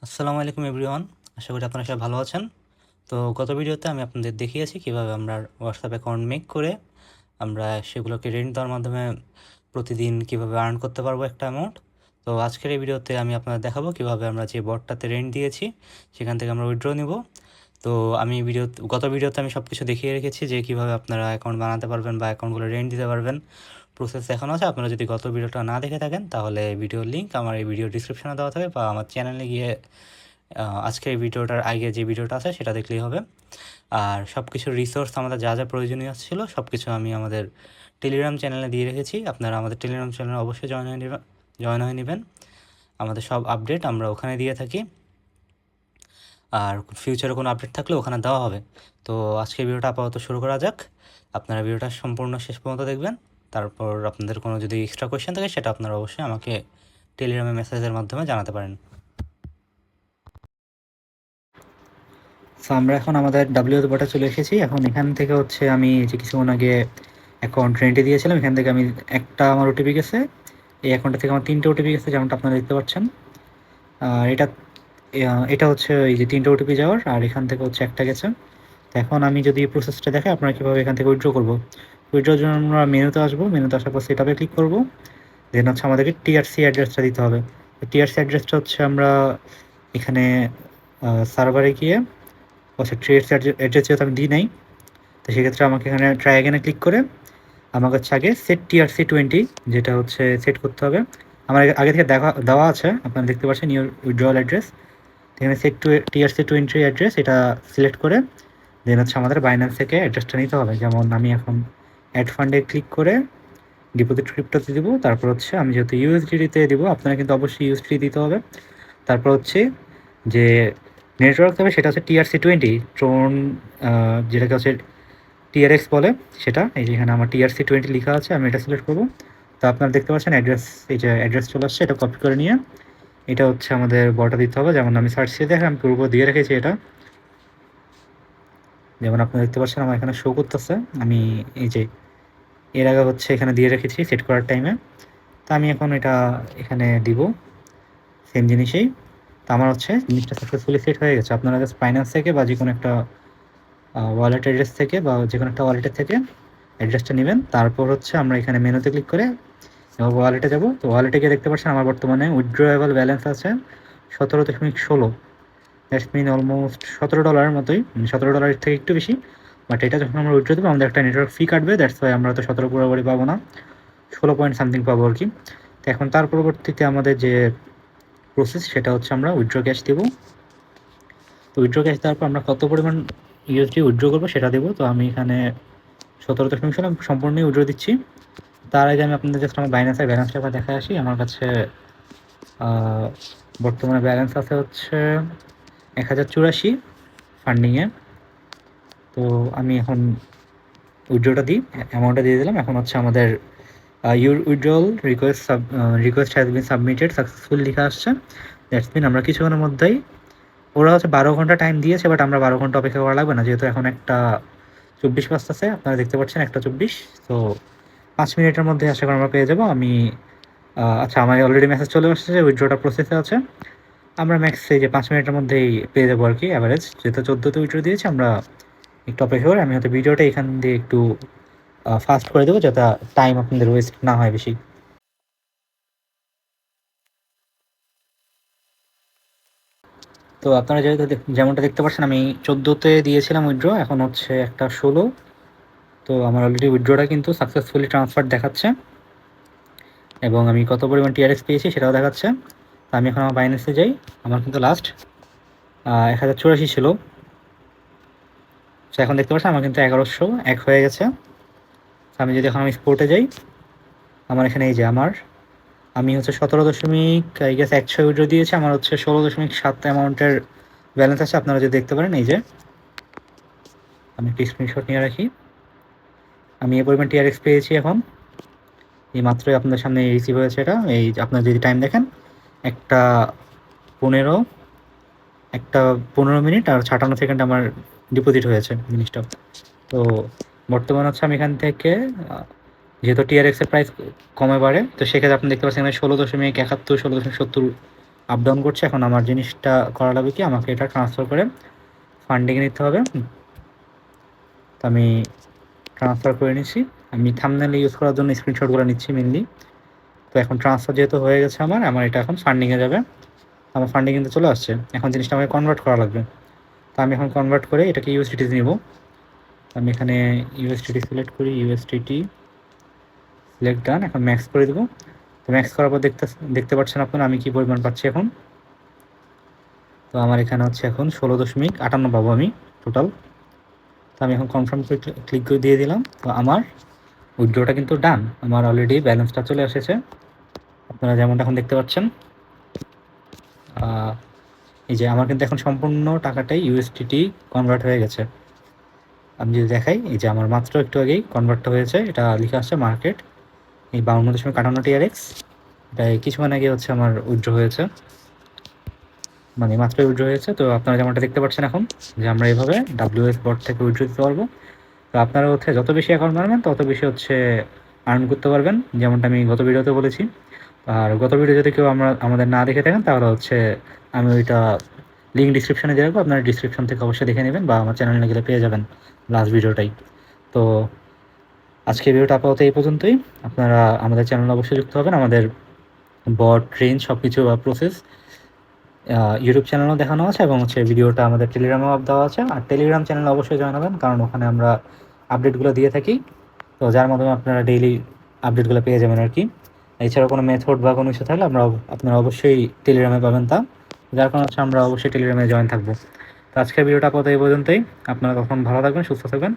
আসসালামু আলাইকুম এভরিওয়ান। আশা করি আপনারা সবাই ভালো আছেন। তো গত ভিডিওতে আমি আপনাদের দেখিয়েছি কীভাবে আমরা হোয়াটসঅ্যাপ অ্যাকাউন্ট মেক করে আমরা সেগুলোকে রেন্ট দেওয়ার মাধ্যমে প্রতিদিন কীভাবে আর্ন করতে পারবো একটা অ্যামাউন্ট। তো আজকের এই ভিডিওতে আমি আপনাদের দেখাবো কীভাবে আমরা যে বটটাতে রেন্ট দিয়েছি সেখান থেকে আমরা উইথড্র নিব। তো আমি গত ভিডিওতে আমি সব কিছু দেখিয়ে রেখেছি যে কীভাবে আপনারা অ্যাকাউন্ট বানাতে পারবেন বা অ্যাকাউন্টগুলো রেন্ট দিতে পারবেন। প্রসেস এখনও আছে। আপনারা যদি গত ভিডিওটা না দেখে থাকেন তাহলে ভিডিওর লিঙ্ক আমার এই ভিডিও ডিসক্রিপশনে দেওয়া থাকবে বা আমার চ্যানেলে গিয়ে আজকের এই ভিডিওটার আগে যে ভিডিওটা আছে সেটা দেখলেই হবে। আর সব কিছুর রিসোর্স আমাদের যা যা প্রয়োজনীয় ছিল সব কিছু আমি আমাদের টেলিগ্রাম চ্যানেলে দিয়ে রেখেছি। আপনারা আমাদের টেলিগ্রাম চ্যানেলে অবশ্যই জয়েন হয়ে নেবেন। আমাদের সব আপডেট আমরা ওখানে দিয়ে থাকি, আর ফিউচারে কোনো আপডেট থাকলে ওখানে দেওয়া হবে। তো আজকের ভিডিওটা আপাতত শুরু করা যাক। আপনারা ভিডিওটা সম্পূর্ণ শেষ পর্যন্ত দেখবেন। তারপর আপনাদের কোনো যদি এক্সট্রা কোয়েশ্চেন থাকে সেটা আপনারা অবশ্যই আমাকে টেলিগ্রামে মেসেজের মাধ্যমে জানাতে পারেন। সো আমরা এখন আমাদের ডাব্লিউতে বটে চলে এসেছি। এখন এখান থেকে হচ্ছে আমি যে কিছুক্ষণ আগে অ্যাকাউন্ট রেন্টে দিয়েছিলাম, এখান থেকে আমি একটা আমার ওটিপি গেছে, এই অ্যাকাউন্টটা থেকে আমার 3টে ওটিপি গেছে যেমনটা আপনারা দেখতে পাচ্ছেন। আর এটা হচ্ছে এই যে 3টে ওটিপি যাওয়ার, আর এখান থেকে হচ্ছে একটা গেছে। তো এখন আমি যদি প্রসেসটা দেখাই আপনারা কীভাবে এখান থেকে উইথড্র করবো। উইথড্রোর জন্য আমরা মেনুতে আসবো, মেনুতে আসার পর সেটআপে ক্লিক করবো। দেন হচ্ছে আমাদেরকে টিআরসি অ্যাড্রেসটা দিতে হবে। টিআরসি অ্যাড্রেসটা হচ্ছে আমরা এখানে সার্ভারে গিয়ে টিআরসি অ্যাড্রেস যেহেতু আমি দিই নাই, তো সেক্ষেত্রে আমাকে এখানে ট্রাই অ্যাগেনে ক্লিক করে আমার কাছে আগে সেট টিআরসি 20 যেটা হচ্ছে সেট করতে হবে। আমার আগে থেকে দেওয়া আছে, আপনারা দেখতে পাচ্ছেন ইউর উইথড্রয়াল অ্যাড্রেস। এখানে সেট টিআরসি 20 অ্যাড্রেস এটা সিলেক্ট করে দেন হচ্ছে আমাদের বাইন্যান্স থেকে অ্যাড্রেসটা নিতে হবে। যেমন আমি এখন অ্যাড ফান্ডে ক্লিক করে ডিপোজিট ক্রিপ্টোতে দিব। তারপর হচ্ছে আমি যেহেতু ইউএসডিতে দিব, আপনারা কিন্তু অবশ্যই ইউএসডি দিতে হবে। তারপর হচ্ছে যে নেটওয়ার্ক হবে সেটা হচ্ছে টিআরসি 20 ট্রোন, যেটাকে হচ্ছে টিআরএক্স বলে সেটা। এই যে এখানে আমার টিআরসি 20 লেখা আছে, আমি এটা সিলেক্ট করবো। তো আপনারা দেখতে পাচ্ছেন অ্যাড্রেস, এই যে অ্যাড্রেস চলে আসছে, এটা কপি করে নিয়ে এটা হচ্ছে আমাদের বটা দিতে হবে। যেমন আমি সার্চ দিয়ে দেখেন আমি পূর্ব দিয়ে রেখেছি এটা, যেমন আপনারা দেখতে পাচ্ছেন আমার এখানে শো করতেছে। আমি এই যে এর আগে হচ্ছে এখানে দিয়ে রেখেছি সেট করার টাইমে। তো আমি এখন এটা এখানে দিব সেম জিনিসেই। তো আমার হচ্ছে জিনিসটা সাকসেসফুলি সেট হয়ে গেছে। আপনারা জাস্ট ফাইন্যান্স থেকে বা যে কোনো একটা ওয়ালেট অ্যাড্রেস থেকে বা যে কোনো একটা ওয়ালেটের থেকে অ্যাড্রেসটা নেবেন। তারপর হচ্ছে আমরা এখানে মেনুতে ক্লিক করে এবার ওয়ালেটে যাব। তো ওয়ালেটে গিয়ে দেখতে পাচ্ছেন আমার বর্তমানে উইথড্রয়েবল ব্যালেন্স আছে 17.16। দ্যাটস মিন অলমোস্ট $17 মতোই, $17 থেকে একটু বেশি। বাট এটা যখন আমরা উইথড্র দেবো আমাদের একটা নেটওয়ার্ক ফি কাটবে, দ্যাটস ওয়াই আমরা তো 17 পুরোপুরি পাবো না, 16 পয়েন্ট সামথিং পাবো আর কি। তো এখন তার পরবর্তীতে আমাদের যে প্রসেস সেটা হচ্ছে আমরা উইথড্র ক্যাশ দেবো। তো উইথড্র ক্যাশ দেওয়ার পর আমরা কত পরিমাণ ইউএসডি উইথড্র করবো সেটা দেবো। তো আমি এখানে 17.16 সম্পূর্ণই উইথড্র দিচ্ছি। তার আগে আমি আপনাদের জাস্ট আমার বাইন্যান্সের ব্যালেন্সটা একবার দেখে আসি। আমার কাছে বর্তমানে ব্যালেন্স আছে হচ্ছে 1084 ফান্ডিংয়ে। তো আমি এখন উইথড্রটা দিই, অ্যামাউন্টটা দিয়ে দিলাম। এখন হচ্ছে আমাদের your withdrawal request has been submitted successful লেখা আসছে। দ্যাটস মিন আমরা কিছুক্ষণের মধ্যেই, ওরা হচ্ছে 12 ঘন্টা টাইম দিয়েছে, বাট আমরা 12 ঘন্টা অপেক্ষা করা লাগবে না, যেহেতু এখন 1:24 বাজতেছে, আপনারা দেখতে পাচ্ছেন 1:24। তো 5 মিনিটের মধ্যে আশা করি আমরা পেয়ে যাবো। আচ্ছা, আমার অলরেডি মেসেজ চলে আসছে যে উইথড্রটা প্রসেসে আছে। আমরা ম্যাক্স এই যে 5 মিনিটের মধ্যেই পেয়ে যাবো আর কি, অ্যাভারেজ। যেহেতু 14তে উইথড্র দিয়েছি, আমরা একটু অপেক্ষা করে আমি হয়তো ভিডিওটা এখান দিয়ে একটু ফাস্ট করে দেবো যাতে টাইম আপনাদের ওয়েস্ট না হয় বেশি। তো আপনারা যেমনটা দেখতে পাচ্ছেন আমি 14তে দিয়েছিলাম উইথড্র, এখন হচ্ছে 1:16। তো আমার অলরেডি উইথড্রটা কিন্তু সাকসেসফুলি ট্রান্সফার দেখাচ্ছে এবং আমি কত পরিমাণ টিআরএক্স পেয়েছি সেটাও দেখাচ্ছে। তো আমি এখন আমার বাইন্যান্সে যাই, আমার কিন্তু লাস্ট 1084 ছিল। তো এখন দেখতে পাচ্ছেন আমার কিন্তু 1101 হয়ে গেছে। তো আমি যদি এখন আমি স্পোর্টে যাই, আমার এখানে এই যে আমি হচ্ছে 17.16 উইথড্র দিয়েছি, আমার হচ্ছে 16.7 অ্যামাউন্টের ব্যালেন্স আছে। আপনারা যদি দেখতে পারেন, এই যে আমি একটি স্ক্রিনশট নিয়ে রাখি, আমি এই পরিমাণ টিআরএক্স পেয়েছি। এখন এই মাত্রই আপনাদের সামনে রিসিভ হয়েছে এটা। এই আপনারা যদি টাইম দেখেন 1:15 1:15 আর 56 সেকেন্ড আমার ডিপোজিট হয়েছে জিনিসটা। তো বর্তমানে হচ্ছে আমি এখান থেকে যেহেতু টিআরএক্সের প্রাইস কমে বাড়ে, তো সেক্ষেত্রে আপনি দেখতে পাচ্ছেন এখানে 16.71 16.70 আপ ডাউন করছে। এখন আমার জিনিসটা করা লাগবে কি, আমাকে এটা ট্রান্সফার করে ফান্ডিংয়ে নিতে হবে। তো আমি ট্রান্সফার করে নিচ্ছি। আমি থাম্বনেল ইউজ করার জন্য স্ক্রিনশটগুলো নিচ্ছি মেনলি। তো এখন ট্রান্সফার যেহেতু হয়ে গেছে আমার এটা এখন ফান্ডিংয়ে যাবে। আমার ফান্ডিং কিন্তু চলে আসছে। এখন জিনিসটা আমাকে কনভার্ট করা লাগবে। তো আমি এখন কনভার্ট করে এটাকে ইউএসডিটি নিব। আমি এখানে ইউএসডিটি সিলেক্ট করি, ইউএসডিটি সিলেক্ট ডান। এখন ম্যাক্স করে দেবো। তো ম্যাক্স করার পর দেখতে পাচ্ছেন আপনারা আমি কী পরিমাণ পাচ্ছি এখন। তো আমার এখানে হচ্ছে এখন 16.58 পাবো আমি টোটাল। তো আমি এখন কনফার্ম করে ক্লিক করে দিয়ে দিলাম। তো আমার উইথড্রটা কিন্তু ডান, আমার অলরেডি ব্যালেন্সটা চলে এসেছে। আপনারা যেমনটা এখন দেখতে পাচ্ছেন, এই যে আমার কিন্তু এখন সম্পূর্ণ টাকাটাই ইউএসডিটি কনভার্ট হয়ে গেছে। আমি যদি দেখাই, এই যে আমার মাত্র একটু আগেই কনভার্টটা হয়েছে, এটা লিখে আসছে মার্কেট এই 52.58 TRX। এটা কিছুক্ষণ আগে হচ্ছে আমার উইথড্র হয়েছে, মানে মাত্রই উইথড্র হয়েছে। তো আপনারা যেমনটা দেখতে পাচ্ছেন এখন যে আমরা এইভাবে WS বট থেকে উইথড্র দিতে পারবো। তো আপনারা হচ্ছে যত বেশি অ্যাকাউন্ট বানাবেন তত বেশি হচ্ছে আর্ন করতে পারবেন, যেমনটা আমি গত ভিডিওতে বলেছি। আর গত ভিডিও যদি কেউ আমাদের না দেখে থাকেন তাহলে হচ্ছে আমি ওইটা লিঙ্ক ডিসক্রিপশনে দিয়ে রাখবো, আপনারা ডিসক্রিপশন থেকে অবশ্যই দেখে নেবেন বা আমার চ্যানেলে গেলে পেয়ে যাবেন লাস্ট ভিডিওটাই। তো আজকের ভিডিওটা আপাতত এই পর্যন্তই। আপনারা আমাদের চ্যানেলে অবশ্যই যুক্ত হবেন। আমাদের বট ট্রেন সব কিছু বা প্রসেস ইউটিউব চ্যানেলও দেখানো আছে এবং হচ্ছে ভিডিওটা আমাদের টেলিগ্রামেও দেওয়া আছে। আর টেলিগ্রাম চ্যানেলে অবশ্যই জয়েন হবেন, কারণ ওখানে আমরা আপডেটগুলো দিয়ে থাকি। তো যার মাধ্যমে আপনারা ডেইলি আপডেটগুলো পেয়ে যাবেন আর কি। এছাড়াও কোনো মেথড বা কোনো কিছু থাকলে আপনারা অবশ্যই টেলিগ্রামে পাবেন তা, যার কারণে হচ্ছে আমরা অবশ্যই টেলিগ্রামে জয়েন থাকবো। তো আজকের ভিডিওটা আপাতত এই পর্যন্তই। আপনারা তখন ভালো থাকবেন, সুস্থ থাকবেন।